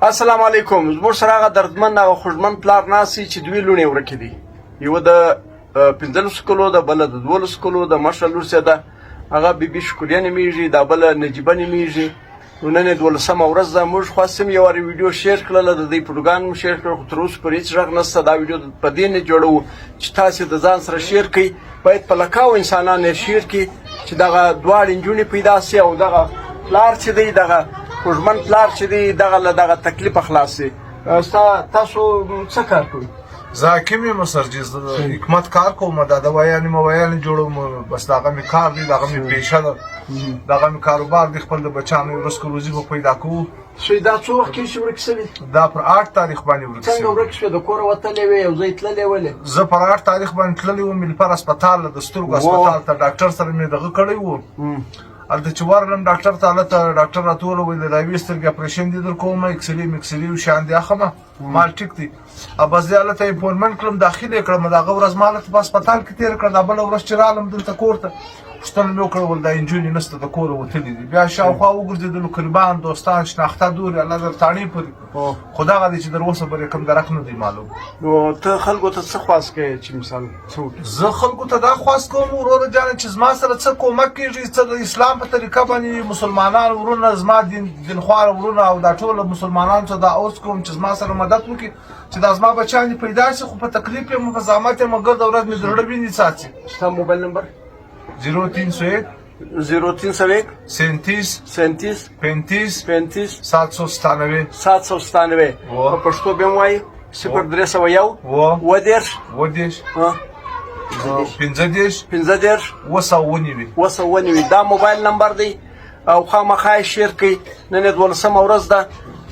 السلام علیکم. زموږ سره هغه دردمن هغه خوږمن پلار ناست دی چې دوې لوڼې ورکې دي. یوه د 15 کلو ده، بله د 12 کلو ده. مشره لور چې ده هغه بیبي شکولیه نومیږي، دا بله نجیبه نومیږي. نو نن یې 12مه ورځ ده. موږ خواستیم یو وارې ویډیو شیر کړله، د دوی پروګرام مو شیر کړل، خو تر اوسه پورې هېڅ غږ نشته. دا ویډیو په دې نه جوړوو چې تاسې د ځان سره شیر کړئ. باید په لکاو انسانان یې شیر کړي چې دغه دواړې نجونې پیدا سي او دغه پلار چې دی، دغه خوږمن پلار چې دی، دغه له دغه تکلیفه خلاص سي. تاسو څه کار کوئ؟ زه حکیم یم سرجي، زه د حکومت کار کوم، دا دوايانې موایانې جوړوم. بس د هغه مې کار دی، د هغه مې پیشه ده، د هغه مې کاروبار دی. خپل د بچیانو رزق روزي به پیدا کوو. دا څو وخت کېږي چې ورکې شوې؟ دا پر 8 تاریخ باندې ورکې شوې. څنګه ورکې شوې؟ د کوره وتلې وې، یو ځای تللې ولې؟ زه پر 8 تاریخ باندې تللی وم نیلوفر هسپتال، د سترګو هسپتال ته. ډاکټر سره مې دغه کړی و. هلته چې ورغلم ډاکټر ته، هلته ډاکټر راته وویل د یوې سترګې اپرېشن دې در کوم، اکسرې مکسرې شیان دې اخلمه، مال ټیک دی. بس زه هلته اپوینټمنټ کړم، داخل یې کړم. د هغه ورځ ما هلته په هسپتال کې تېره کړه. دا بله ورځ چې رالم دلته کور ته، پوښتنه مې وکړه، ول دا نجونې نشته، د کوره وتلي دي. بیا شاوخوا وګرځېدلو، قربان دوستان شناخته دورې الله در تاڼې پورې. خو دغه دی چې در اوسه پورې کوم درک نه دی معلوم. نو ته خلکو ته څه خواست کوې چې مثال څه وکړي؟ زه خلکو ته دا خواست کوم وروره جانه چې زما سره څه کومک کېږي، څه د اسلام په طریقه باندې مسلمانان ورونه، زما دینخواره ورونه او دا ټوله مسلمانانو ته دا اوس کوم چې زما سره مدد وکړي چې دا زما بچیان دې پیدا شي. خو په تکلیف یم، په زحمت یم، مګر د ورځ مې زړه وینې څاڅي. ستا موبایل نمبر؟ 0301 0301 37 37 35 35 797 797. په پښتو بیا مو وایي 0301 ودېرش 15 دا موبایل نمبر دی او خامخا یې شیر کړئ. نن یې 12مه ورځ ده.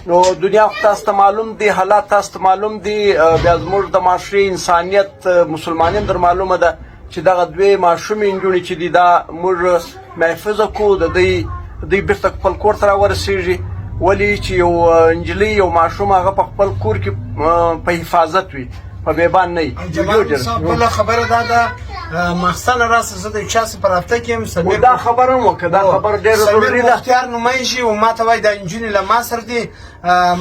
نو دنیا خو تاسو ته معلوم دی، حالات تاسو ته معلوم دي، بیا زموږ د معاشرې انسانیت مسلماني هم در معلومه ده چې دغه دوې ماشومې نجونې چې دي دا موږ محفوظه کړو، د دوی بېرته خپل کور ته راورسېږي. ولې چې یو نجلۍ یو ماشوم هغه په خپل کور کې په حفاظت وي، په بیبان نه وي. بله خبره دا ده، محسن راسه زه د یو چا سره په رابطه کې یم. دا خبره هم وکړه، دا خبره ډېره ضروري ده. مختیار نومیږي او ما ته وایي دا نجونې له ما سره دي،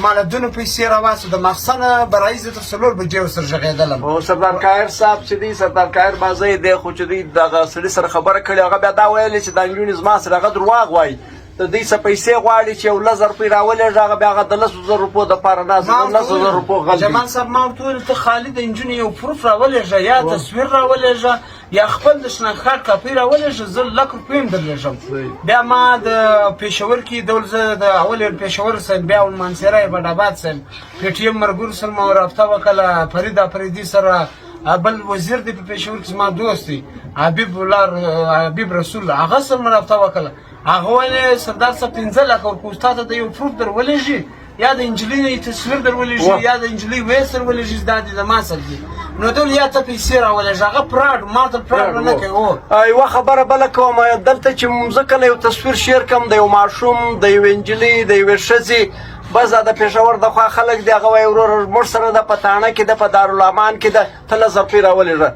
ما له دونه پیسې راواسو. د محسنه برایي زه تر 4 بجې ورسره غږېدلم. او سردار کاهر صاحب چې دی، سردار کاهر بازی دی، خو چې دوی دغه سړي سره خبره کړې، هغه بیا دا ویلې چې دا نجونې زما سره هغه درواغ وایي. د دوی څه پیسې غواړي چې یو 10,000 روپۍ راولېږه، هغه بیا هغه د 10,000 روپو دپاره ناست 10,000 روپو غل. جمال صاحب ما ورته وویل ته خالي د نجونې یو پروف راولېږه، یا تصویر راولېږه، یا خپل د شناخت کارت کاپي راولېږه، زه 1,00,000 روپۍ هم درلېږم. بیا ما د پېښور کې زه د اول پېښور سیم، بیا مانسیره بډاباد سیم، پی ټي ایم مرګور سره ما رابطه وکړله. فرید افریدي سره بل وزیر دی په پېښور کې، زما دوست دی حبیب رسول، هغه سره مې رابطه وکړله. هغه ویل سردار صاحب 15 لکه ورکوو، تا ته د یو پروف در ولېږي، یا د نجلۍ تصویر در ولېږي، یا د نجلۍ ویس در ولېږي، دا د ما سره دي. نو دول یا ته پیسې راولېږه، هغه فراډ، ما ته فراډ نه کوي. یوه خبره بله کوم، دلته چې زه کله یو تصویر شیر کړم د یو ماشوم، د یوې نجلۍ، د یوې ښځې، بس دا د پېښور د خوا خلک دی، هغه وایي وروره موږ سره ده، په تاڼه کې ده، په دارالامان کې ده، ته 10,000 روپۍ راولېږه.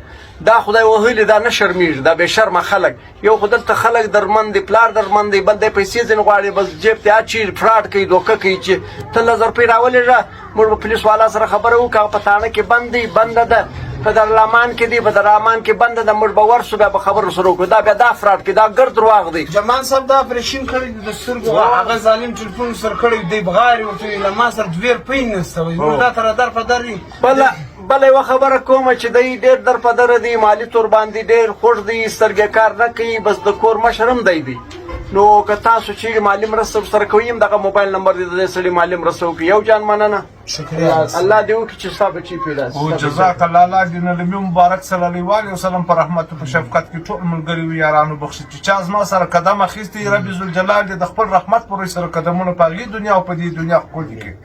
دا خدای وهلي، دا نه شرمېږي، دا بې شرمه خلک. یو خو دلته خلک درمند دی، پلار درمند دی، بل دی پیسې ځینې غواړي، بس جیب ته اچي، فراډ کوي، دوکه کوي چې ته 10,000 روپۍ راولېږه. موږ به پولیس والا سره خبره وکړو، هغه په تاڼه کې بند دی، بنده ده، په دارالامان کې دی، په دارالامان کې بنده ده. موږ به ورسو، بیا به خبره سره وکړو. دا بیا دا فراډ کوي، دا ګرد درواغ دی. جمال صاحب دا اپرېشن کړی دی د سترګو، هغه ظالم ټلیفون سره کړی دی، بغارې ورته وایي له ما سره 2 روپۍ نشته، وایي موږ دا ته در په در یو. بله یوه خبره کومه چې دی ډېر در په دره دی، مالي طور باندې ډېر خوږ دی، سترګې کار نه کوي، بس د کور مشر هم دی. نو که تاسو چیرې مالي مرسته ورسره کوئ، هم دغه موبایل نمبر دی، د دې سړي مالي مرسته وکړئ. یو جان مننه، شکریه. الله دې وکړي چې ستا بچي پیدا شي. جزاک الله. الله دې نبي مبارک صلی الله علیه وسلم په رحمت او په شفقت کې ټول ملګري وي، یارانو بخښي چې چا زما سره قدم اخیستی. رب ذوالجلال دې د خپل رحمت پورې سره قدمونه په هغې دنیا او په دې دنیا ښکلي کړي.